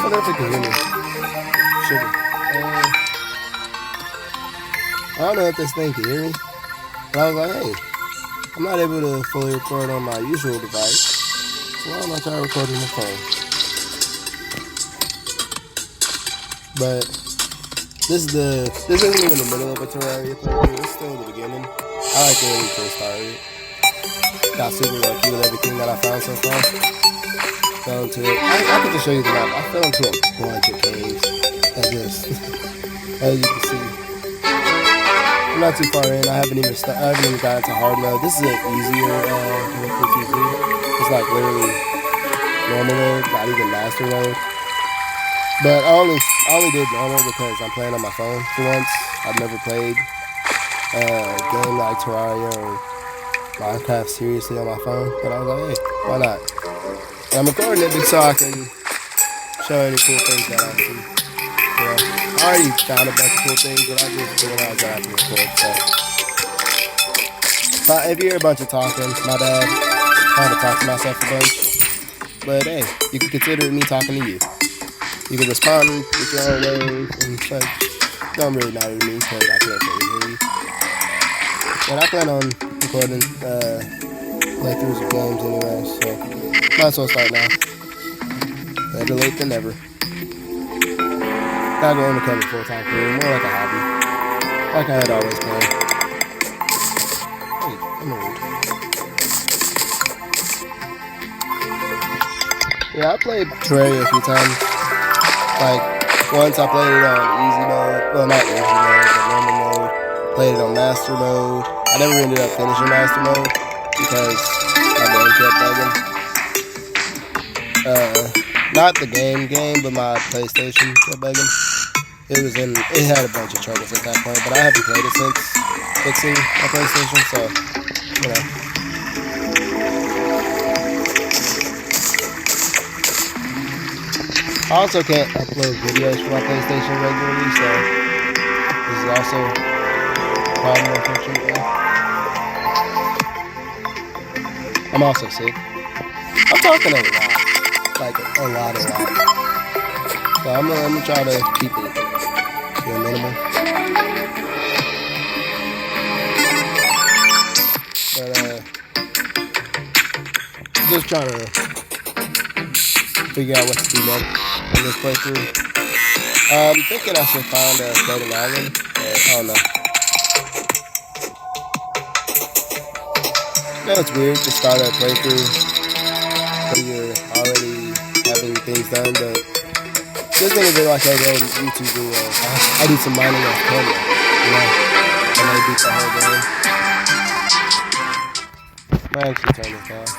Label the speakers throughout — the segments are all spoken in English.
Speaker 1: wonder if it can hear me. Sugar. I don't know if this thing can hear me. But I was like, hey, I'm not able to fully record on my usual device. So why don't I try recording my phone? But this isn't even the middle of a Terraria playthrough. It's still the beginning. I like the way we first started. Got super lucky with everything that I found so far. Fell into it. I can just show you the map. I fell into a bunch of caves. As you can see. I'm not too far in. I haven't even gotten to hard mode. This is an easier pt1. It's like literally normal mode, not even master mode. But I only did normal because I'm playing on my phone for once. I've never played a game like Terraria or Minecraft seriously on my phone. But I was like, hey, why not? And I'm recording it so I can show any cool things that I see. I already found a bunch of cool things, but I just realized I have to record. So if you hear a bunch of talking, my bad. I had to talk to myself a bunch. But hey, you can consider me talking to you. You can respond with your own ways and such. It don't really matter to me because I can't really hear you. But I plan on recording playthroughs of games anyway, so might as well start now. Better late than never. Not going to become a full-time career, more like a hobby. Like I had always planned. Hey, I'm old. Yeah, I played Terraria a few times. Like, once I played it on easy mode. Well, not easy mode, but normal mode. Played it on master mode. I never ended up finishing master mode because my game kept bugging. Not the game, but my PlayStation kept bugging. It had a bunch of troubles at that point, but I haven't played it since fixing my PlayStation, so, you know. I also can't upload videos for my PlayStation regularly, so this is also a problem, unfortunately. I'm also sick. I'm talking a lot. Like, a lot. So I'm gonna try to keep it to a minimum. But, just trying to figure out what to do next in this playthrough. I'm thinking I should find a floating island, but I don't know. I know it's weird to start a playthrough when you're already having things done, but just think of it like I go on YouTube videos. I do some mining off camera, you know, and I beat the whole game. Might actually turn this down.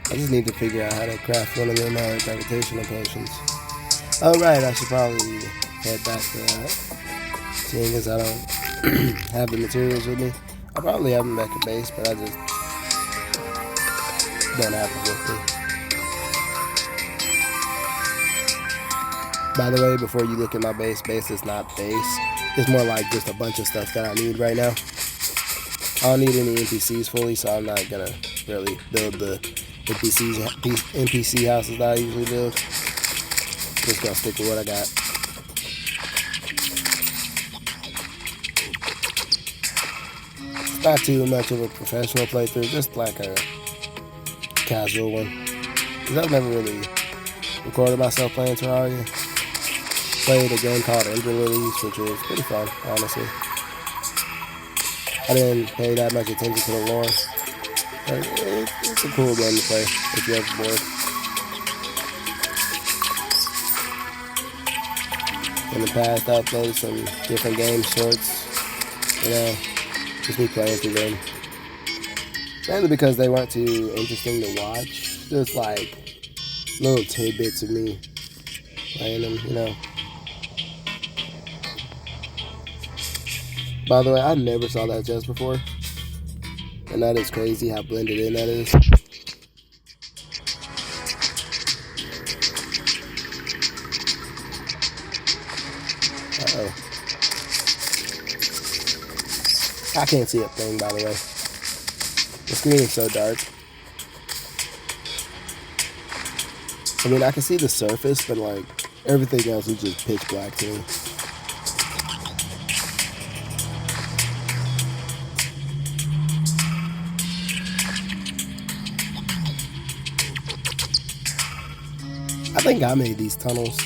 Speaker 1: I just need to figure out how to craft one of them gravitational potions. Oh right, I should probably head back to that. Seeing as I don't have the materials with me. I probably have them back at base, but I just don't have them with me. By the way, before you look at my base is not base. It's more like just a bunch of stuff that I need right now. I don't need any NPCs fully, so I'm not gonna really build the NPC houses that I usually build. Just gonna stick with what I got. It's not too much of a professional playthrough, just like a casual one. Because I've never really recorded myself playing Terraria. Played a game called Ender Lilies, which was pretty fun, honestly. I didn't pay that much attention to the lore. But it's a cool game to play if you're ever bored. In the past, I've played some different game sorts. You know, just me playing through them. Mainly because they weren't too interesting to watch. Just like little tidbits of me playing them, you know. By the way, I never saw that chest before. And that is crazy how blended in that is. Uh-oh. I can't see a thing, by the way. The screen is so dark. I mean, I can see the surface, but like everything else is just pitch black to me. I think I made these tunnels.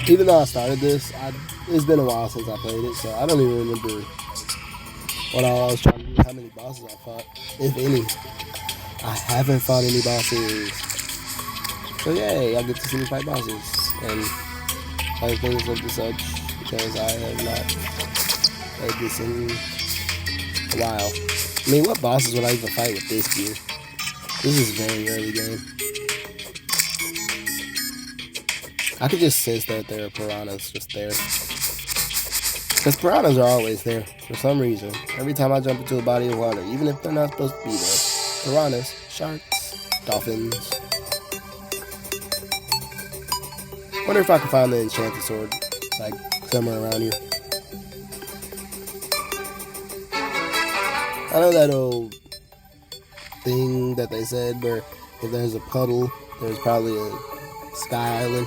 Speaker 1: Even though I started this, it's been a while since I played it, so I don't even remember what I was trying to do, how many bosses I fought, if any. I haven't fought any bosses. So yay, I get to see me fight bosses and other things of the such, because I have not played this in a while. I mean, what bosses would I even fight with this gear? This is very early game. I could just sense that there are piranhas just there. Because piranhas are always there, for some reason. Every time I jump into a body of water, even if they're not supposed to be there. Piranhas, sharks, dolphins. Wonder if I can find the enchanted sword, like, somewhere around here. I know that old thing that they said where if there's a puddle, there's probably a sky island.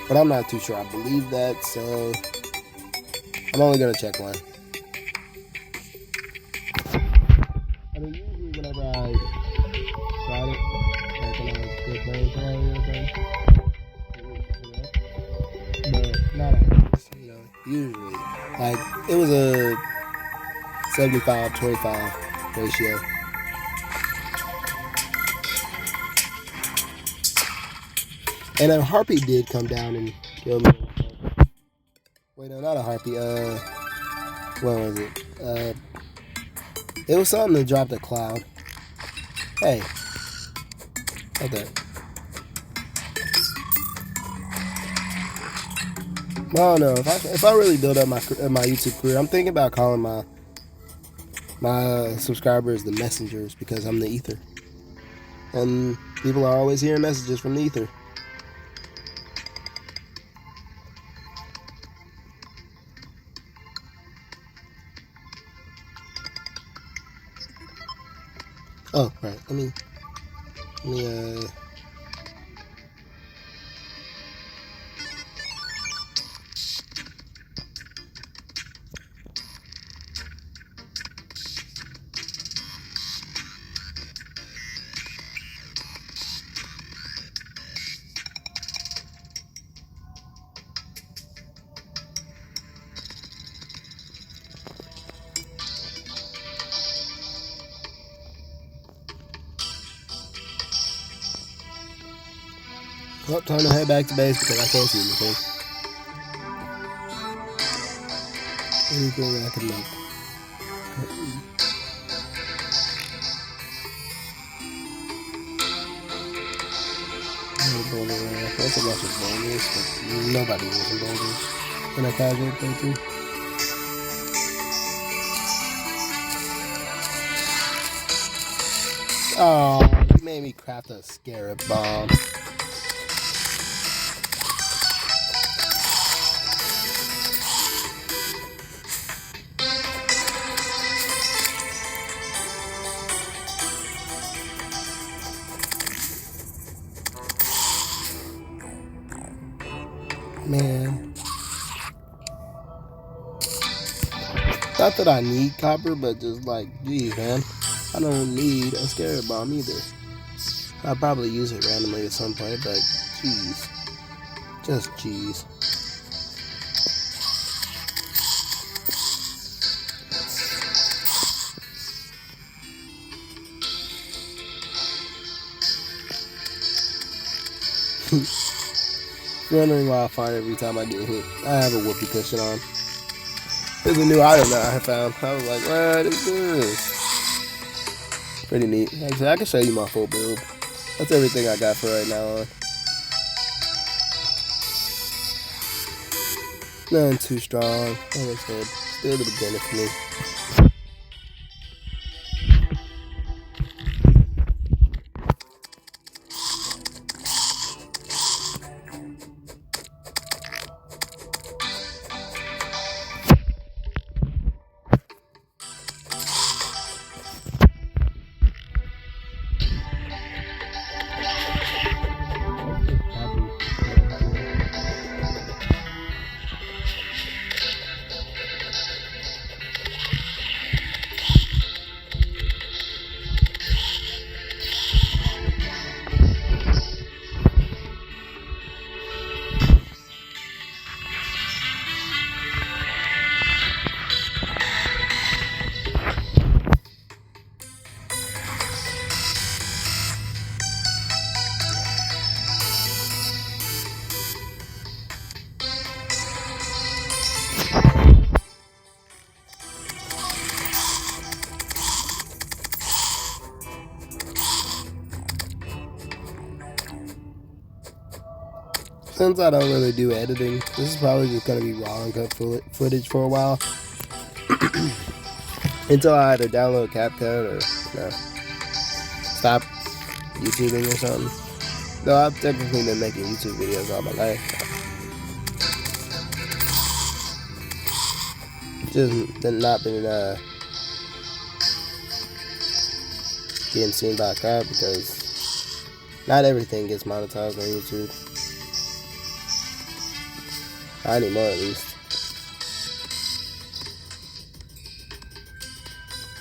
Speaker 1: But I'm not too sure I believe that, so I'm only going to check one. I mean, usually whenever I tried it, like when I was still playing Terraria but not always, you know, usually. Like, it was a 75-25 ratio. And a harpy did come down and kill me. Wait, no, not a harpy. What was it? It was something that dropped a cloud. Hey. Okay. I don't know. If I really build up my YouTube career, I'm thinking about calling my subscribers the messengers, because I'm the ether. And people are always hearing messages from the ether. Oh, right. Let me oh, time to head back to base because I can't see anything. Anything I can make. That's a bunch of boulders, but nobody lives in boulders in a casual playthrough. Oh, you made me craft a scarab bomb. Man. Not that I need copper, but just like, geez, man. I don't need a scarab bomb either. I'll probably use it randomly at some point, but geez. Just geez. Wondering why I find every time I get hit. I have a whoopee cushion on. There's a new item that I found. I was like, what is this? Pretty neat. Actually, I can show you my full build. That's everything I got for right now on. Nothing too strong. Like I said, still the beginning for me. Since I don't really do editing, this is probably just going to be raw and cut footage for a while. Until I either download CapCut or stop YouTubing or something. Though I've technically been making YouTube videos all my life. Just not been getting seen by a crowd because not everything gets monetized on YouTube. Not anymore, at least.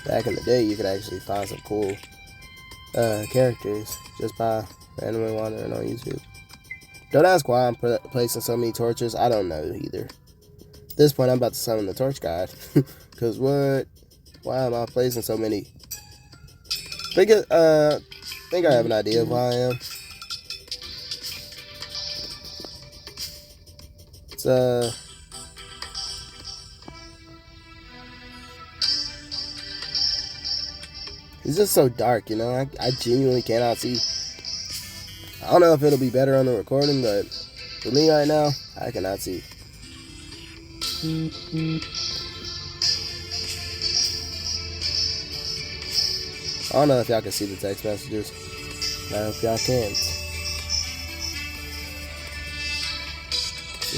Speaker 1: Back in the day, you could actually find some cool characters just by randomly wandering on YouTube. Don't ask why I'm placing so many torches. I don't know either. At this point, I'm about to summon the torch god. Because what? Why am I placing so many? I think I have an idea of why I am. It's just so dark, you know. I genuinely cannot see. I don't know if it'll be better on the recording, but for me right now, I cannot see. I don't know if y'all can see the text messages. I hope y'all can't.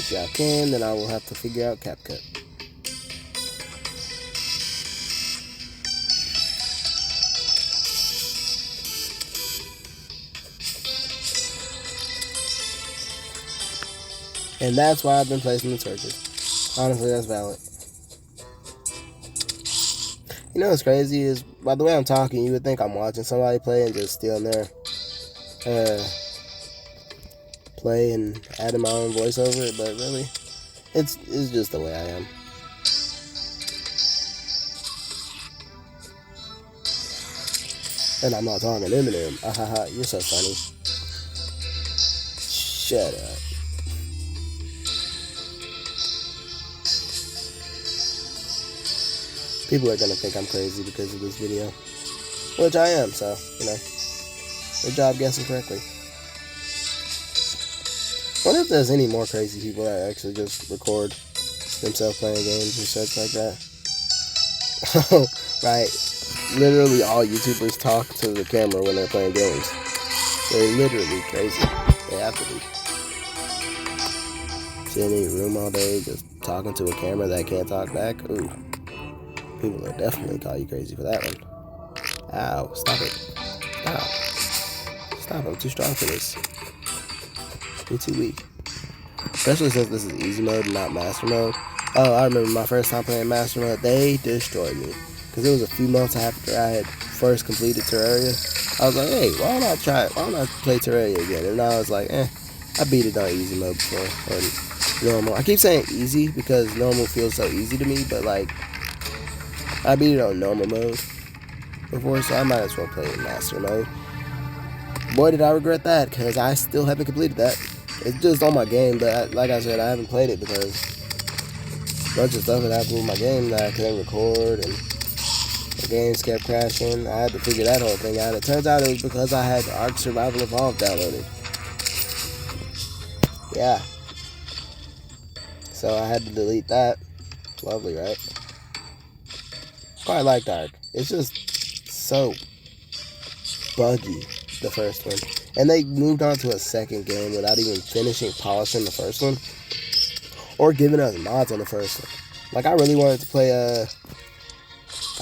Speaker 1: If y'all can, then I will have to figure out CapCut. And that's why I've been placing the torches. Honestly, that's valid. You know what's crazy is, by the way I'm talking, you would think I'm watching somebody play and just still in there play and adding my own voice over it, but really, it's just the way I am. And I'm not talking Eminem. Ahaha, you're so funny. Shut up. People are gonna think I'm crazy because of this video, which I am, so, you know, good job guessing correctly. I wonder if there's any more crazy people that actually just record themselves playing games or such like that. Oh, right. Literally all YouTubers talk to the camera when they're playing games. They're literally crazy. They have to be. Sitting in your room all day just talking to a camera that can't talk back. Ooh. People will definitely call you crazy for that one. Ow. Stop it. Stop. Stop. I'm too strong for this. You're too weak. Especially since this is easy mode and not master mode. Oh, I remember my first time playing master mode. They destroyed me. Because it was a few months after I had first completed Terraria. I was like, hey, why don't I try it? Why don't I play Terraria again? And I was like, I beat it on easy mode before. Or normal. I keep saying easy because normal feels so easy to me. But like, I beat it on normal mode before. So I might as well play it in master mode. Boy, did I regret that. Because I still haven't completed that. It's just on my game. But like I said, I haven't played it because a bunch of stuff had happened with my game that I couldn't record. And the games kept crashing. I had to figure that whole thing out. It turns out it was because I had Ark Survival Evolved downloaded. Yeah. so I had to delete that. Lovely, right? Quite like Dark. It's just so buggy, the first one. And they moved on to a second game without even polishing the first one. Or giving us mods on the first one. Like, I really wanted to play, I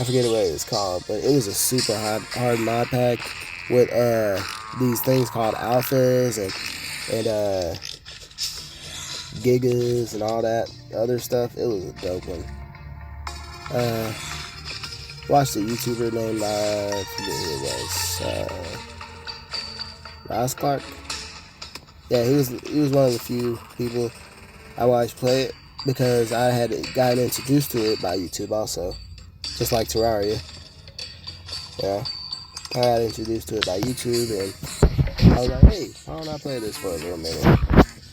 Speaker 1: forget what it's called, but it was a super hard mod pack with, these things called alphas and gigas and all that other stuff. It was a dope one. Watched a YouTuber named, I forget who it was, Ross Clark. Yeah, he was one of the few people I watched play it because I had gotten introduced to it by YouTube also, just like Terraria. Yeah, I got introduced to it by YouTube, and I was like, hey, why don't I play this for a little minute?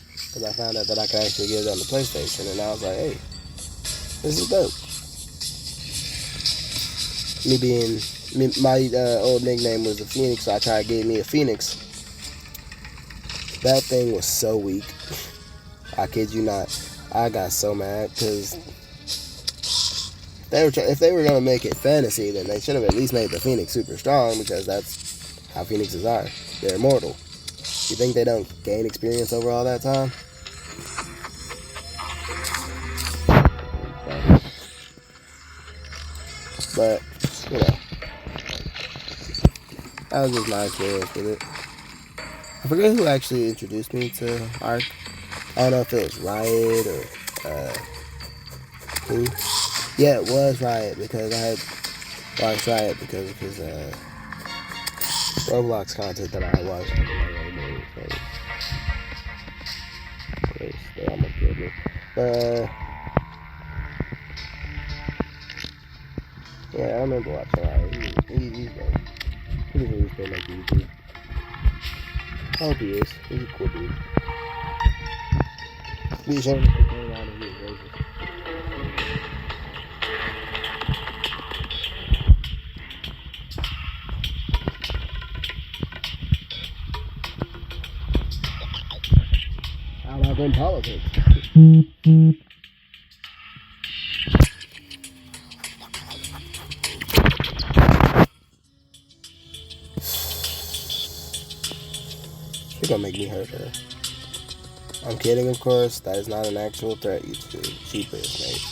Speaker 1: Because I found out that I could actually get it on the PlayStation, and I was like, hey, this is dope. My old nickname was the Phoenix, so I tried to get me a Phoenix. That thing was so weak. I kid you not. I got so mad because if they were going to make it fantasy, then they should have at least made the Phoenix super strong, because that's how Phoenixes are. They're immortal. You think they don't gain experience over all that time? But, you know, that was just my experience with it. I forget who actually introduced me to Ark. I don't know if it was Riot or who. Yeah, it was Riot, because I had watched Riot because of his Roblox content that I had watched. They almost killed me. But yeah, I remember watching Riot. He's dope. He doesn't really stay like YouTube. I hope he is. He's a cool dude. Be ashamed if they came out and get racist. How about in politics? She's gonna make me hurt her. I'm kidding, of course. That is not an actual threat, you cheapers, mate.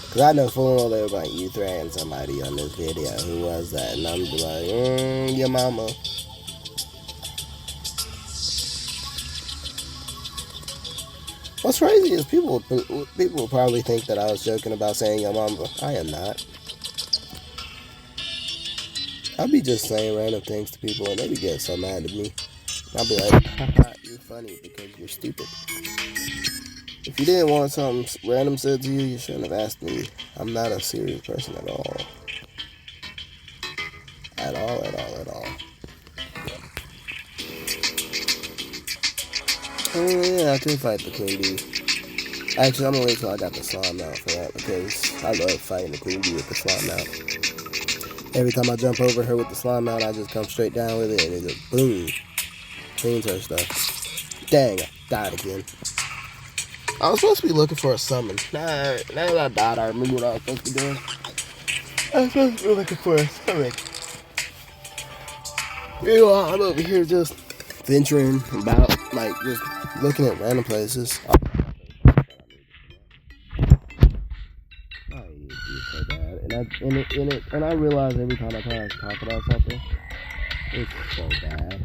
Speaker 1: Because I know full well they were like, you threatened somebody on this video. Who was that? And I'm like, your mama. What's crazy is people will probably think that I was joking about saying your mama. I am not. I'll be just saying random things to people and they be getting so mad at me. I'll be like, haha, you're funny because you're stupid. If you didn't want something random said to you, you shouldn't have asked me. I'm not a serious person at all. At all. Yeah, I could fight the Queen Bee. Actually, I'm gonna wait till I got the slime out for that, because I love fighting the Queen Bee with the slime out. Every time I jump over her with the slime out, I just come straight down with it and it just boom. Cleans her stuff. Dang, I died again. I was supposed to be looking for a summon. Now that I died, I remember what I was supposed to be doing. I was supposed to be looking for a summon. Meanwhile, I'm over here just venturing about, like, just looking at random places. Oh, you're so bad. And I realize every time I try to talk about something, it's so bad.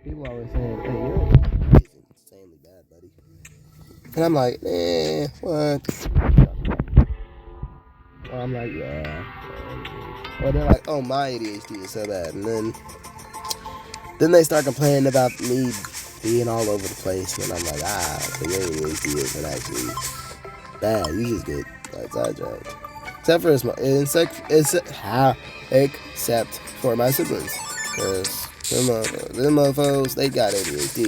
Speaker 1: People always saying, hey, you're insanely bad, buddy. And I'm like, what? Or I'm like, yeah. Or they're like, oh, my ADHD is so bad. And then they start complaining about me being all over the place. And I'm like, but your ADHD isn't actually bad. You just get like sidetracked. Except for my siblings. Because them motherfuckers, they got ADHD.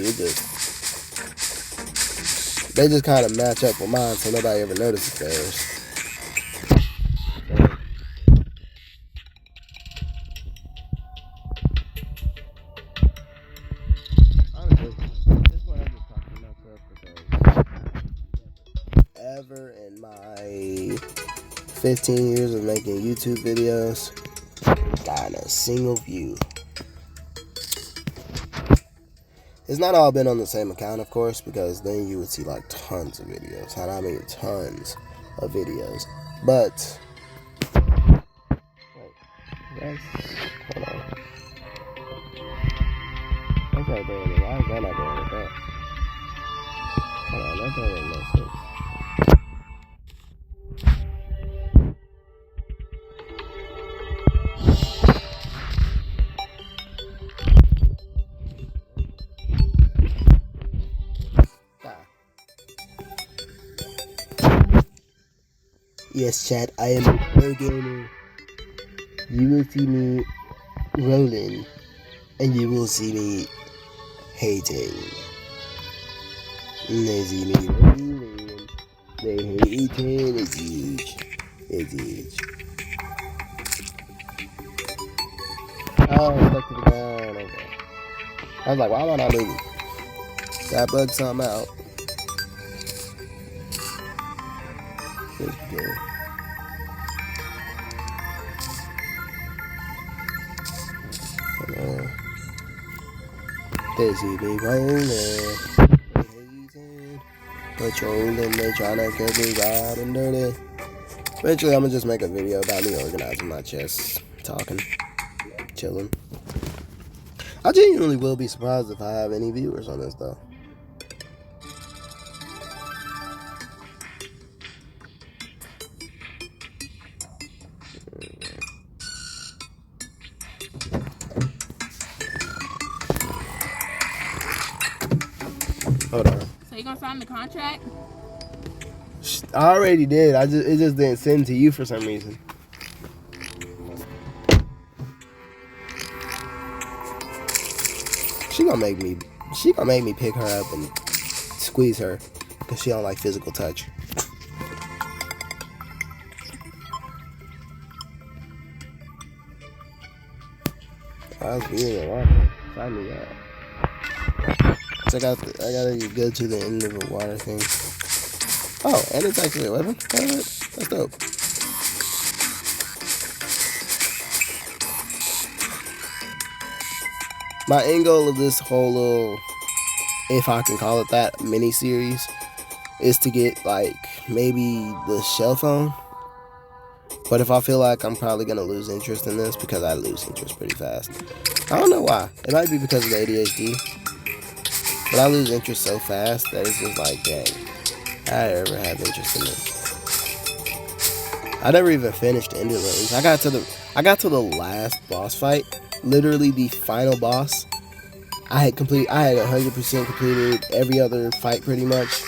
Speaker 1: They just kind of match up with mine, so nobody ever notices theirs. Honestly, at this point, I'm just talking to myself because never in my 15 years of making YouTube videos gotten a single view. It's not all been on the same account, of course, because then you would see like tons of videos. And I mean tons of videos. But wait, hold on. That's not doing it. Why is that not going with that? Hold on, that don't make no sense. Yes, chat, I am a pro gamer. You will see me rolling, and you will see me hating. And they see me rolling, they hating. It's huge. It's huge. Oh, stuck to the ground. Okay. I was like, why am I not moving? That bugged something out. Let's go. They see me rolling, hating, patrolling, they tryna catch me riding dirty. Eventually, I'm gonna just make a video about me organizing my chest, talking, chilling. I genuinely will be surprised if I have any viewers on this, though. Hold on.
Speaker 2: So you gonna sign the contract?
Speaker 1: I already did. It just didn't send to you for some reason. She gonna make me pick her up and squeeze her because she don't like physical touch. I was feeling a lot. Sign me up. So I gotta go to the end of the water thing. Oh, and it's actually a weapon? That's dope. My end goal of this whole little, if I can call it that, mini-series is to get, like, maybe the shell phone. But if I feel like I'm probably going to lose interest in this, because I lose interest pretty fast. I don't know why. It might be because of the ADHD. But I lose interest so fast that it's just like, dang, I ever have interest in this. I never even finished Ender Lilies. I got to the last boss fight. Literally the final boss. I had 100% completed every other fight pretty much.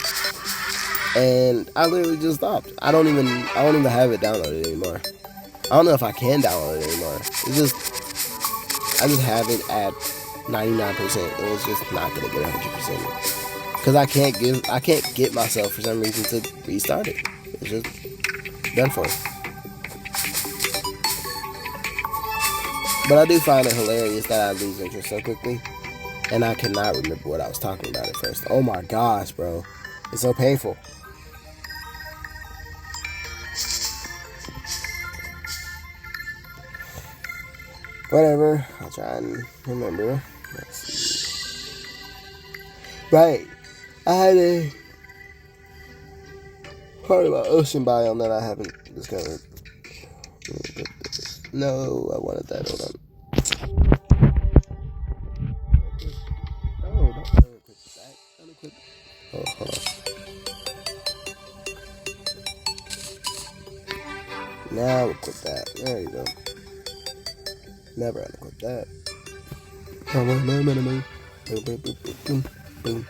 Speaker 1: And I literally just stopped. I don't even have it downloaded anymore. I don't know if I can download it anymore. I just have it at 99% and it's just not gonna get 100%. Because I can't get myself for some reason to restart it. It's just done for. But I do find it hilarious that I lose interest so quickly. And I cannot remember what I was talking about at first. Oh my gosh, bro. It's so painful. Whatever. I'll try and remember. Let's see. Right. I had a part about ocean biome that I haven't discovered. No, I wanted that. Hold on. Oh, don't unequip that. Unequip. Oh, hold on. Now equip that. There you go. Never unequip that. Boom, boom, boom, boom.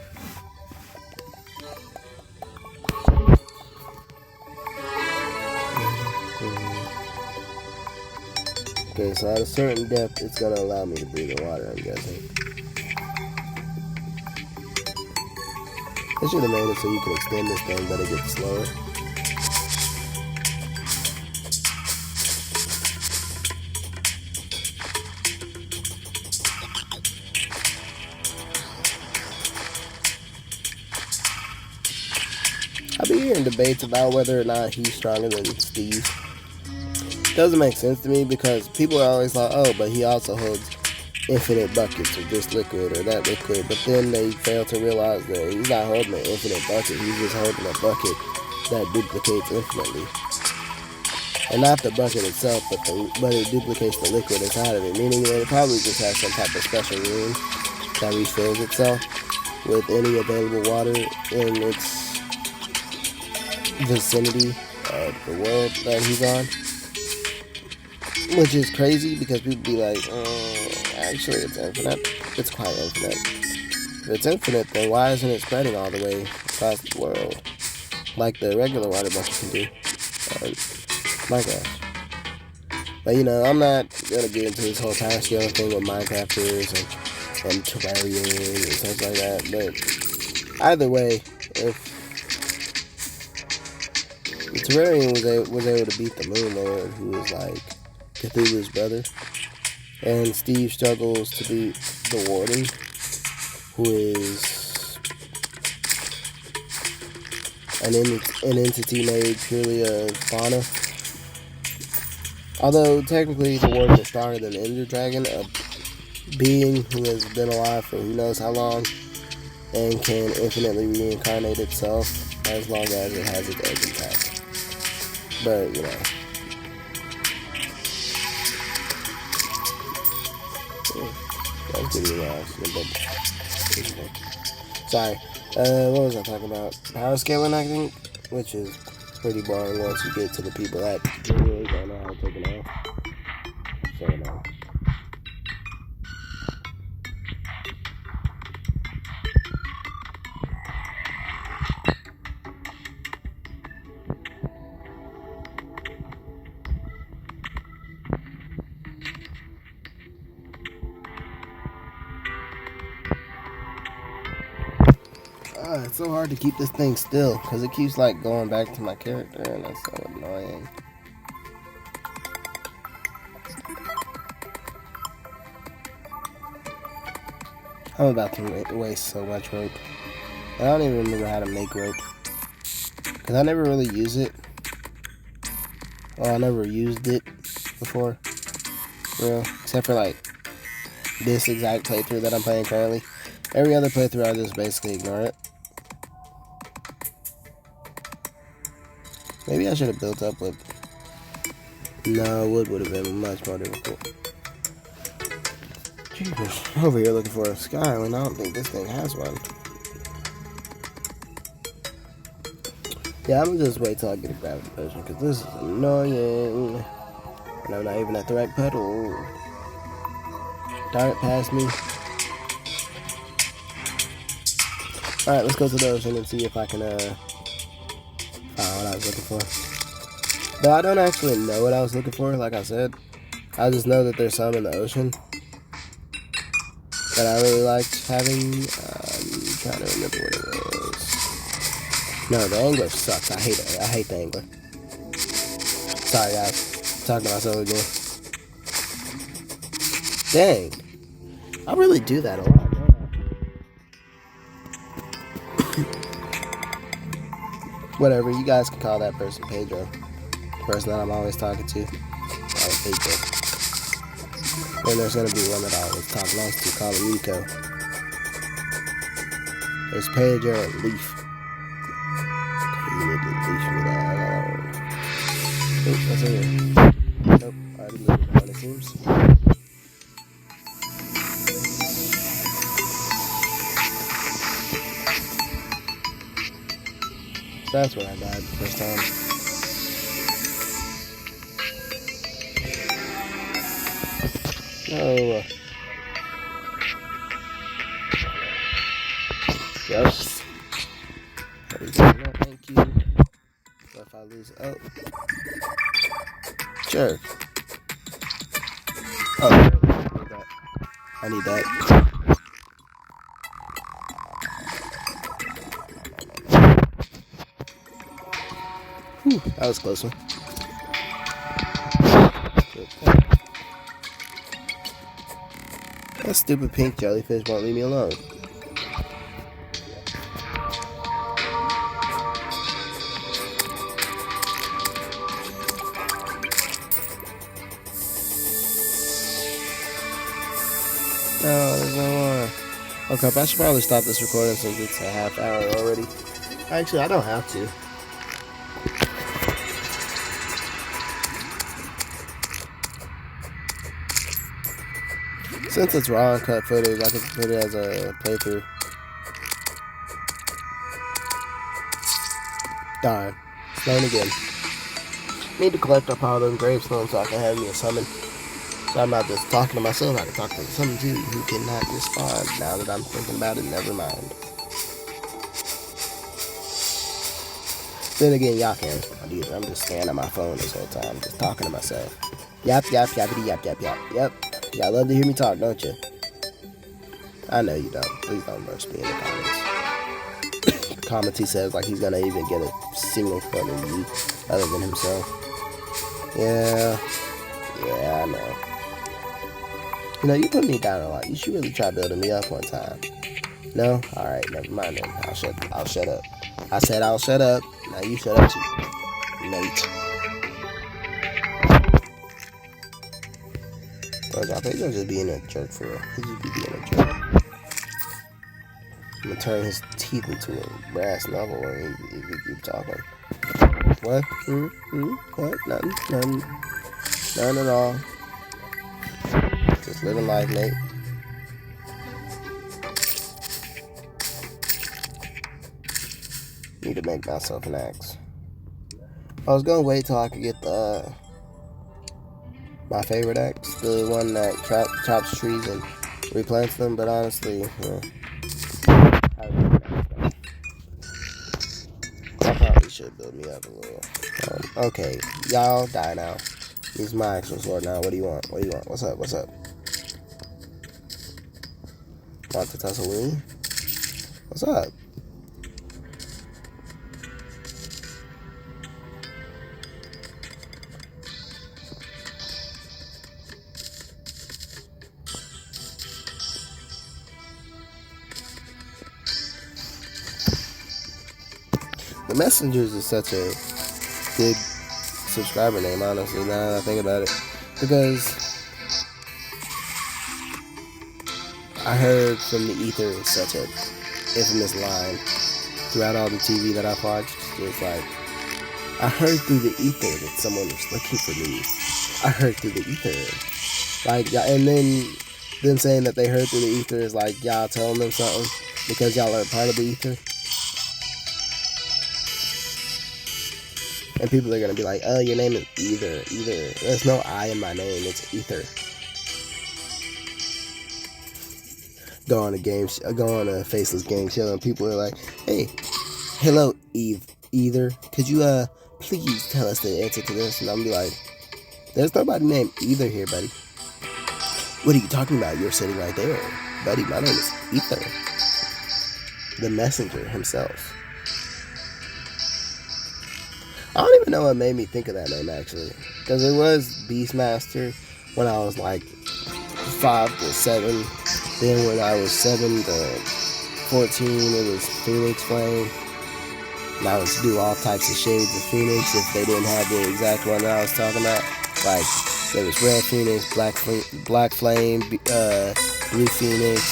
Speaker 1: Okay, so at a certain depth, it's gonna allow me to breathe in water, I'm guessing. They should have made it so you could extend this thing, but it gets slower. I've been hearing debates about whether or not he's stronger than Steve. Doesn't make sense to me because people are always like, oh, but he also holds infinite buckets of this liquid or that liquid, but then they fail to realize that he's not holding an infinite bucket, he's just holding a bucket that duplicates infinitely. And not the bucket itself, but it duplicates the liquid inside of it, meaning that it probably just has some type of special room that refills itself with any available water in its vicinity of the world that he's on. Which is crazy because people be like, actually it's infinite. It's quite infinite. If it's infinite, then why isn't it spreading all the way across the world like the regular water bucket can do? My gosh. But you know, I'm not gonna get into this whole time scale thing with Minecrafters and Terraria and stuff like that. But either way, if the Terrarian was able to beat the Moon Lord, who was like Cthulhu's brother, and Steve struggles to beat the Warden, who is an entity made purely of fauna. Although technically the Warden is stronger than the Ender Dragon, a being who has been alive for who knows how long and can infinitely reincarnate itself as long as it has its egg intact. But you know. That's getting lost. Sorry. What was I talking about? Power scaling, I think, which is pretty boring once you get to the people that really don't know how to take it off. So no. It's so hard to keep this thing still because it keeps like going back to my character and that's so annoying. I'm about to waste so much rope. I don't even remember how to make rope because I never really use it. Well, I never used it before, real, except for like this exact playthrough that I'm playing currently. Every other playthrough I just basically ignore it. Maybe I should have built up with... No, wood would have been much more difficult. Jesus, over here looking for a sky island. I don't think this thing has one. Yeah, I'm gonna just wait till I get a gravity potion because this is annoying. And I'm not even at the right puddle. Darn it, past me. Alright, let's go to the ocean and see if I can, what I was looking for. But I don't actually know what I was looking for, like I said. I just know that there's some in the ocean that I really liked having. I'm trying to remember what it was. No, the angler sucks. I hate it. I hate the angler. Sorry, guys. I'm talking to myself again. Dang. I really do that a lot. Whatever, you guys can call that person Pedro. The person that I'm always talking to. Call him Pedro. Then there's gonna be one that I always talk nice to, call him Nico. There's Pedro and Leaf. Okay, you need to leave me that alone. Oh, what's in here? Nope, already moved it down, it seems. That's where I died the first time. No. Yes. No, thank you. So if I lose, oh. Sure. Oh, I need that. Whew, that was a close one. That stupid pink jellyfish won't leave me alone. Okay, I should probably stop this recording since it's a half hour already. Actually, I don't have to. Since it's raw and cut footage, I can put it as a playthrough. Darn. Snowing again. Need to collect up all them gravestones so I can have me a summon. So I'm not just talking to myself, I can talk to someone too who cannot respond. Now that I'm thinking about it, never mind. Then again, y'all can. I'm just staring at my phone this whole time, just talking to myself. Yap, yap, yappity, yap, yap, yap. Yep. Y'all love to hear me talk, don't you? I know you don't. Please don't roast me in the comments. Comments he says like he's gonna even get a single fucking view other than himself. Yeah, I know. You know, you put me down a lot. You should really try building me up one time. No? Alright, never mind then. I'll shut up. I said I'll shut up. Now you shut up too. Nate. I think he's just being a jerk for real. He just be being a jerk. I'm gonna turn his teeth into a brass knuckle when he keep talking. What? What? Nothing. None at all. Just living life, mate. Need to make myself an axe. I was gonna wait till I could get the my favorite axe, the one that chops trees and replants them, but honestly, I probably should build me up a little. Okay, y'all die now. Use my actual sword now. What do you want? What's up? Want to tussle with me? What's up? The Messengers is such a good subscriber name, honestly, now that I think about it. Because I heard from the ether is such an infamous line throughout all the TV that I've watched. It's like, I heard through the ether that someone was looking for me. I heard through the ether. Like, and then them saying that they heard through the ether is like y'all telling them something because y'all are part of the ether. And people are going to be like, oh, your name is Ether. There's no I in my name. It's Ether. Go on a faceless game show and people are like, hey, hello, Ether. Could you, please tell us the answer to this? And I'm be like, there's nobody named Ether here, buddy. What are you talking about? You're sitting right there. Buddy, my name is Ether. The messenger himself. I don't even know what made me think of that name, actually. Because it was Beastmaster when I was like 5 to 7. Then when I was 7 to 14, it was Phoenix Flame. And I would do all types of shades of Phoenix if they didn't have the exact one that I was talking about. Like, there was Red Phoenix, Black Flame, Blue Phoenix,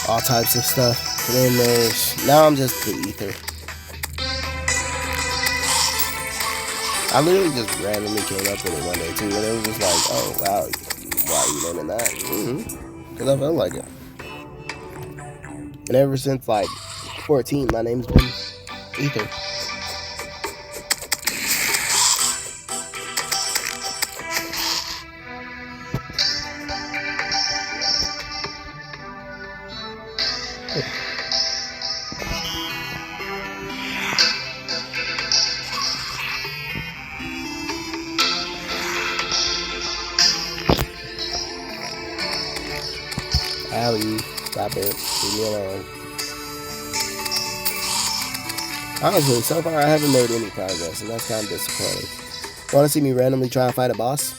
Speaker 1: all types of stuff. And then now I'm just the Ether. I literally just randomly came up with it one day too, and it was just like, oh wow, why are you naming that? Because I felt like it. And ever since like 14, my name's been Ether. Allie, stop it. Leave me alone. Honestly, so far I haven't made any progress, and that's kind of disappointing. Want to see me randomly try and fight a boss?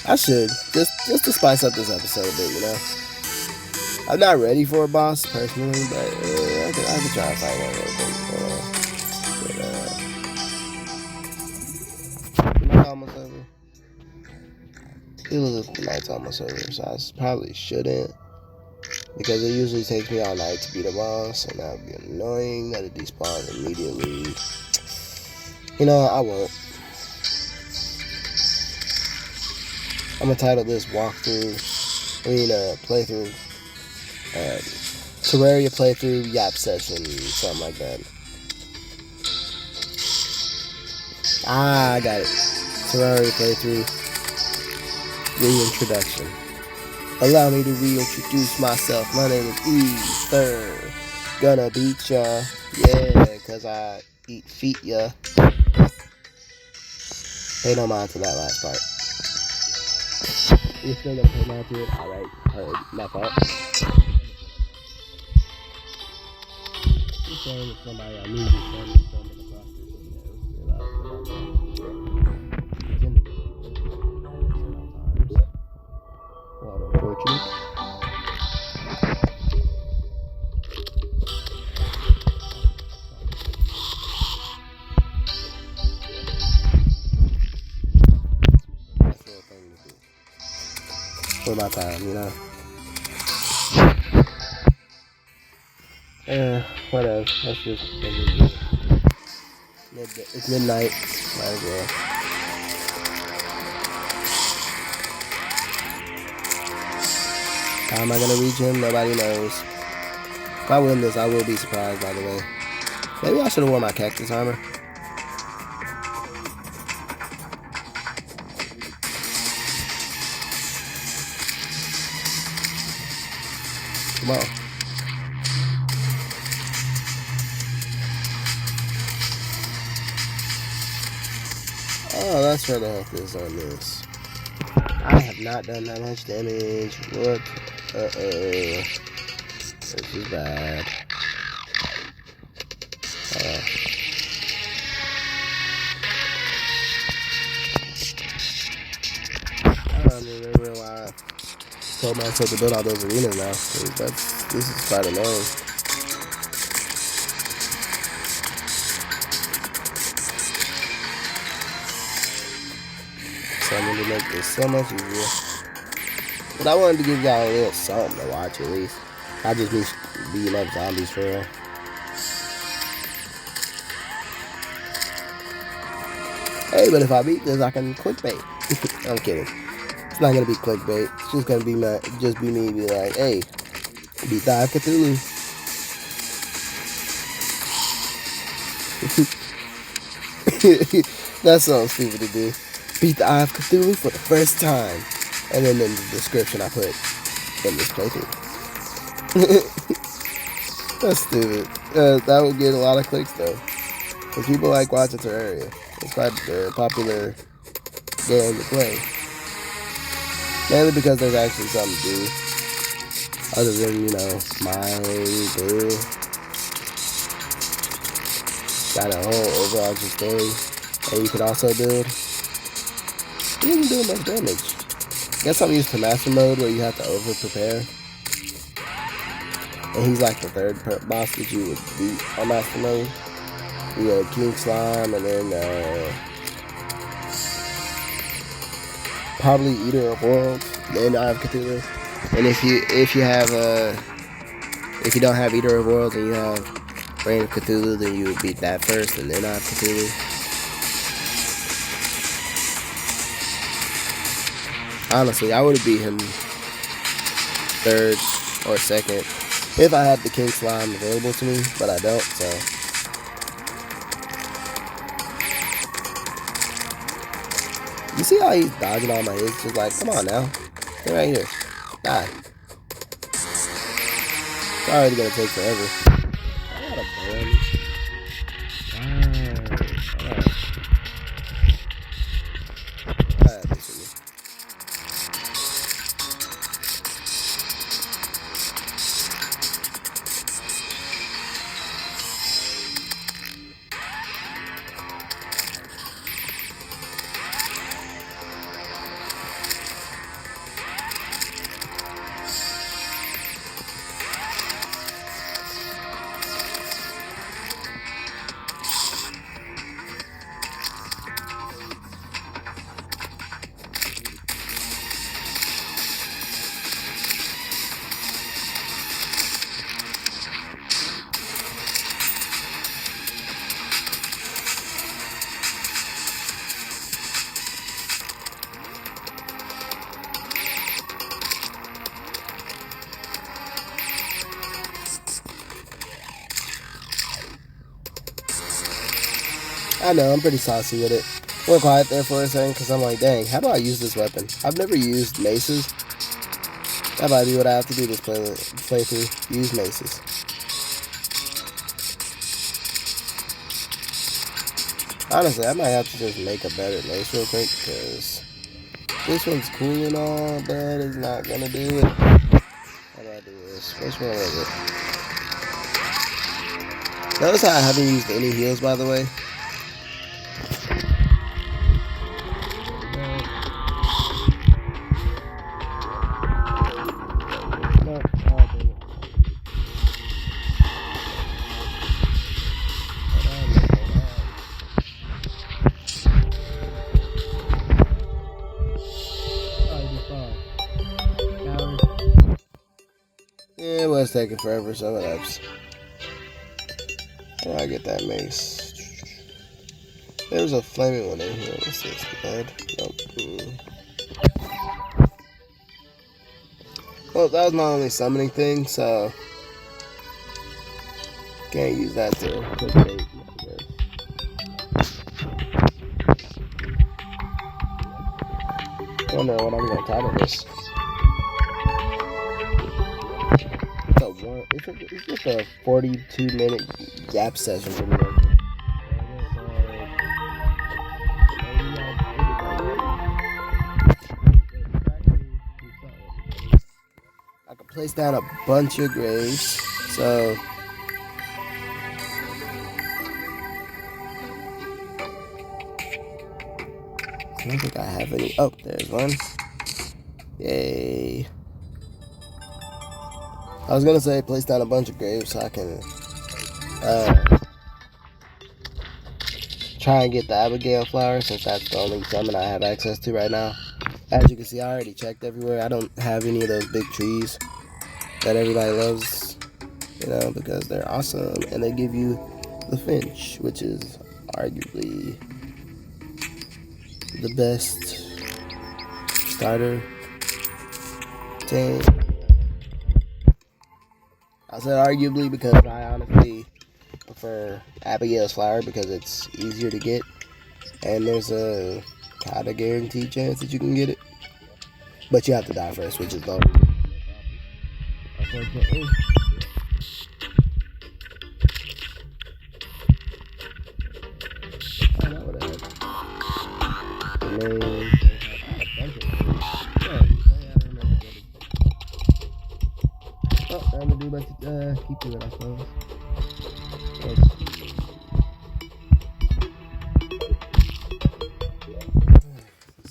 Speaker 1: I should, just to spice up this episode a bit, you know? I'm not ready for a boss, personally, but I could try and fight one real quick. Almost over. it was night's almost over, so I probably shouldn't. Because it usually takes me all night to beat a boss, and that would be annoying that it despawns immediately. You know, I won't. I'm gonna title this playthrough, Terraria playthrough Yap Session, something like that. I got it. Terraria playthrough reintroduction. Allow me to reintroduce myself. My name is Ether. Gonna beat ya. Yeah, cause I eat feet ya. Pay no mind to that last part. You still gonna pay mind to it? Alright, heard. My fault. Just saying if somebody I knew just sent me something across this Well, unfortunate. For my time, you know. Whatever. Let's just it's midnight. Might as well. How am I gonna reach him? Nobody knows. If I win this, I will be surprised, by the way. Maybe I should have worn my cactus armor. Come on. Oh, that's where the health is on this. I have not done that much damage. What? Uh-oh. This is bad. I don't even remember why I told myself to build all those arenas now. This is quite annoying. So I'm going to make this so much easier. But I wanted to give y'all a little something to watch at least. I just be beating up zombies for real. Hey, but if I beat this, I can clickbait. I'm kidding. It's not gonna be clickbait. It's just gonna be me be like, hey, beat the Eye of Cthulhu. That's so stupid to do. Beat the Eye of Cthulhu for the first time. And then in the description I put in this playthrough. That's stupid. That would get a lot of clicks though. Because people like watching Terraria. It's quite a popular game to play. Mainly because there's actually something to do. Other than, mine, build. Got a whole overarching story. And you could also build. You didn't do much damage. Guess I'm used to master mode where you have to over prepare. And he's like the third boss that you would beat on master mode. You got King Slime and then probably Eater of Worlds, then Eye of Cthulhu. And if you don't have Eater of Worlds and you have Reign of Cthulhu, then you would beat that first and then Eye of Cthulhu. Honestly, I would have beat him third or second if I had the King Slime available to me, but I don't, so. You see how he's dodging all my hits? Just like, come on now. Get right here. Die. It's already gonna take forever. I got a bone. I know, I'm pretty saucy with it. Went quiet there for a second because I'm like, dang, how do I use this weapon? I've never used maces. That might be what I have to do this playthrough. Use maces. Honestly, I might have to just make a better mace real quick because this one's cool and all, but it's not gonna do it. How do I do this? Which one was it? Notice how I haven't used any heals, by the way. Yeah, it was taking forever, so whatevs. How do I get that mace? There's a flaming one in here. What's this? Bed? Nope. Well, that was my only summoning thing, so can't use that to put bait, I guess. I don't know what I'm gonna title this. It's just a 42-minute gap session for me. I can place down a bunch of graves, so I don't think I have any. Oh, there's one. Yay. I was gonna say place down a bunch of graves so I can try and get the Abigail flower, since that's the only summon I have access to right now. As you can see, I already checked everywhere. I don't have any of those big trees that everybody loves, you know, because they're awesome and they give you the Finch, which is arguably the best starter tank. I said arguably because I honestly prefer Abigail's flower because it's easier to get and there's a kind of guaranteed chance that you can get it, but you have to die first, which is the unfortunately. I'm gonna do but keep doing it, I suppose. Let's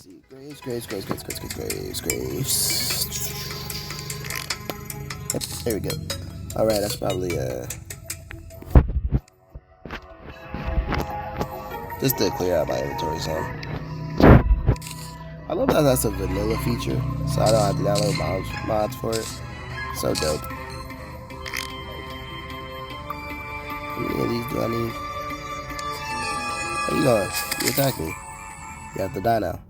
Speaker 1: see. Graves. Yep, there we go. Alright, that's probably just to clear out my inventory some. I love that that's a vanilla feature, so I don't have to download mods for it. So dope. How many of these do I need? Where you going? You attack me. You have to die now.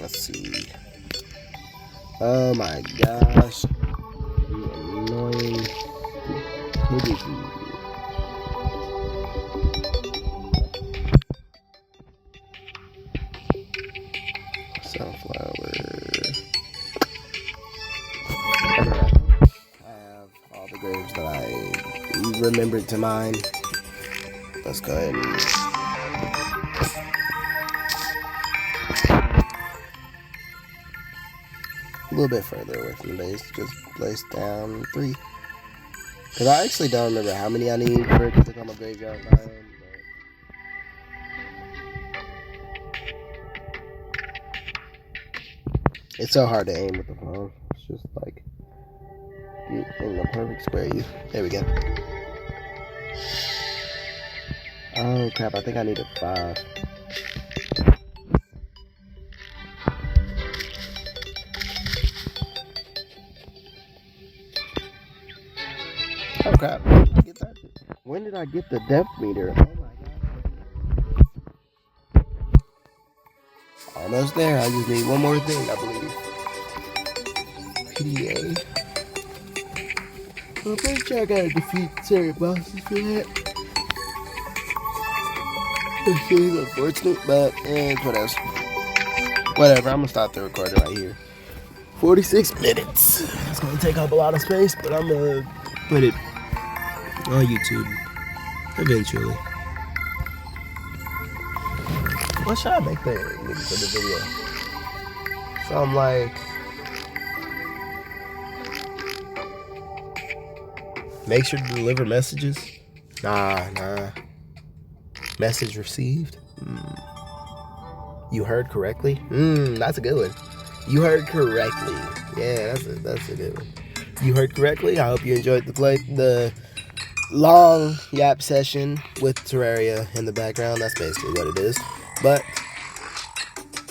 Speaker 1: Let's see. Oh my gosh. The annoying stupidity. Sunflower. I have all the graves that I remembered to mine. Let's go ahead and a little bit further away from the base, just place down 3. Because I actually don't remember how many I need for it to become a graveyard biome. It's so hard to aim with the phone. It's just like get in the perfect square. There we go. Oh crap! I think I needed 5. Oh crap! Get that. When did I get the depth meter? Oh my god. Almost there. I just need one more thing, I believe. PDA. I'm pretty sure I gotta defeat Terry bosses for that. This is unfortunate, but what else? Whatever, I'm gonna stop the recording right here. 46 minutes. It's gonna take up a lot of space, but I'm gonna put it on YouTube eventually. What should I make the maybe for the video? So I'm like, make sure to deliver messages. Nah. Message received. You heard correctly. That's a good one. You heard correctly. Yeah, that's a good one. You heard correctly. I hope you enjoyed the long yap session with Terraria in the background. That's basically what it is. But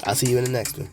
Speaker 1: I'll see you in the next one.